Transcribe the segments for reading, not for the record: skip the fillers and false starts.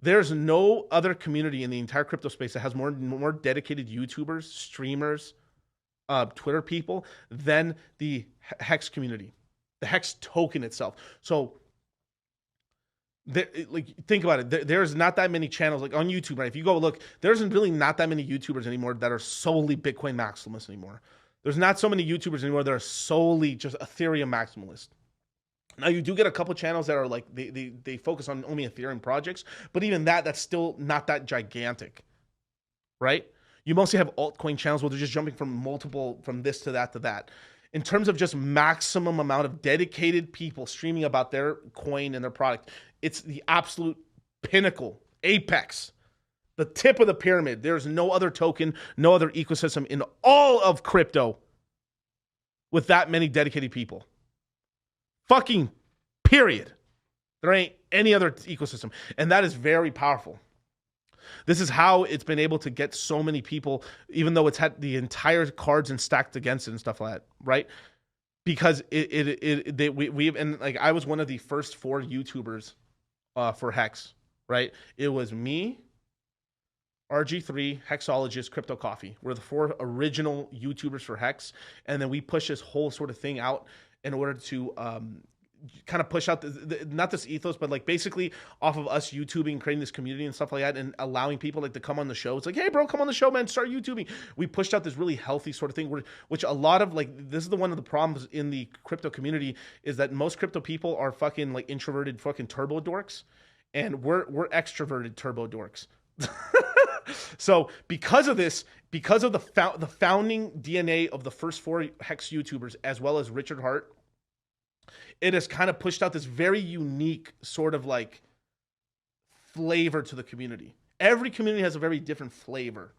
There's no other community in the entire crypto space that has more dedicated YouTubers, streamers, Twitter people than the HEX community, the HEX token itself. So, think about it. There's not that many channels like on YouTube. Right? If you go look, there's really not that many YouTubers anymore that are solely Bitcoin maximalists anymore. There's not so many YouTubers anymore that are solely just Ethereum maximalists. Now you do get a couple channels that are like they focus on only Ethereum projects, but even that's still not that gigantic, right? You mostly have altcoin channels where they're just jumping from this to that to that. In terms of just maximum amount of dedicated people streaming about their coin and their product, it's the absolute pinnacle, apex, the tip of the pyramid. There's no other token, no other ecosystem in all of crypto with that many dedicated people. Fucking period. There ain't any other ecosystem. And that is very powerful. This is how it's been able to get so many people, even though it's had the entire cards and stacked against it and stuff like that, right? Because and like I was one of the first 4 YouTubers for HEX, right? It was me, RG3, Hexologist, Crypto Coffee. We're the 4 original YouTubers for HEX. And then we push this whole sort of thing out in order to kind of push out not this ethos, but like basically off of us YouTubing, creating this community and stuff like that, and allowing people like to come on the show. It's like, hey bro, come on the show, man, start YouTubing. We pushed out this really healthy sort of thing which a lot of like, this is one of the problems in the crypto community is that most crypto people are fucking like introverted fucking turbo dorks, and we're extroverted turbo dorks. So because of this, because of the founding DNA of the first 4 HEX YouTubers, as well as Richard Hart, it has kind of pushed out this very unique sort of like flavor to the community. Every community has a very different flavor.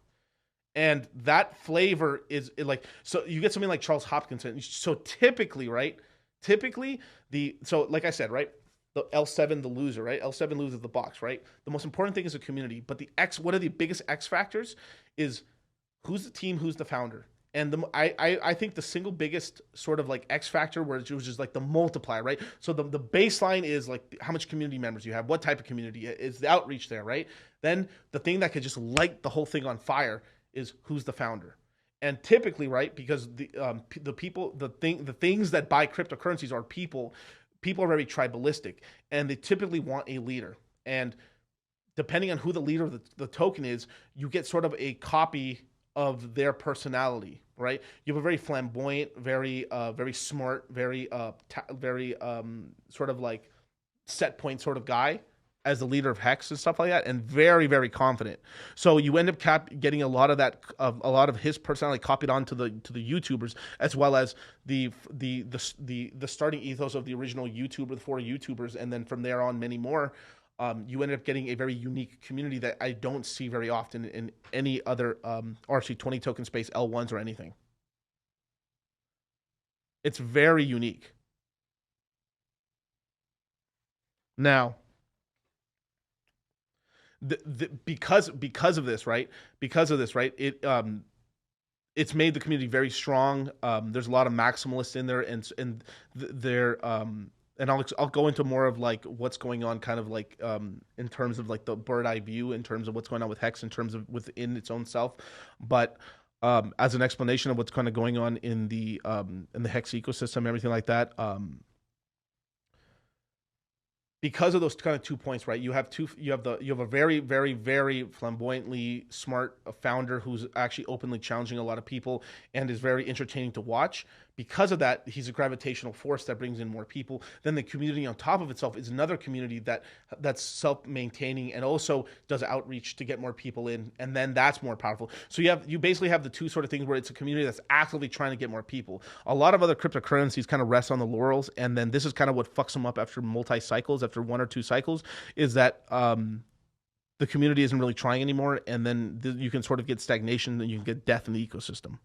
And that flavor is like, so you get something like Charles Hopkinson. So typically, right? So like I said, right? The L7, the loser, right? L7 loses the box, right? The most important thing is a community. But one of the biggest X factors is who's the team, who's the founder. And I think the single biggest sort of like X factor was just like the multiplier, right? So the baseline is like how much community members you have, what type of community is the outreach there, right? Then the thing that could just light the whole thing on fire is who's the founder. And typically, right, because the people, the things that buy cryptocurrencies are people are very tribalistic, and they typically want a leader. And depending on who the leader of the token is, you get sort of a copy of their personality, right? You have a very flamboyant, very smart, very sort of like set point sort of guy as the leader of HEX and stuff like that, and very, very confident. So you end up getting a lot of that, a lot of his personality copied onto the YouTubers, as well as the starting ethos of the original YouTuber, the 4 YouTubers, and then from there on many more. You end up getting a very unique community that I don't see very often in any other RC20 token space, L1s or anything. It's very unique. Now, because of this, right? It's made the community very strong. There's a lot of maximalists in there, and they're and I'll go into more of like what's going on, kind of like in terms of like the bird eye view, in terms of what's going on with HEX, in terms of within its own self, but as an explanation of what's kind of going on in the HEX ecosystem, everything like that. Because of those kind of 2 points, right? You have a very, very, very flamboyantly smart founder who's actually openly challenging a lot of people and is very entertaining to watch. Because of that, he's a gravitational force that brings in more people. Then the community on top of itself is another community that's self-maintaining and also does outreach to get more people in, and then that's more powerful. So you basically have the 2 sort of things where it's a community that's actively trying to get more people. A lot of other cryptocurrencies kind of rest on the laurels, and then this is kind of what fucks them up after multi-cycles, after 1 or 2 cycles, is that the community isn't really trying anymore, and then you can sort of get stagnation, and you can get death in the ecosystem.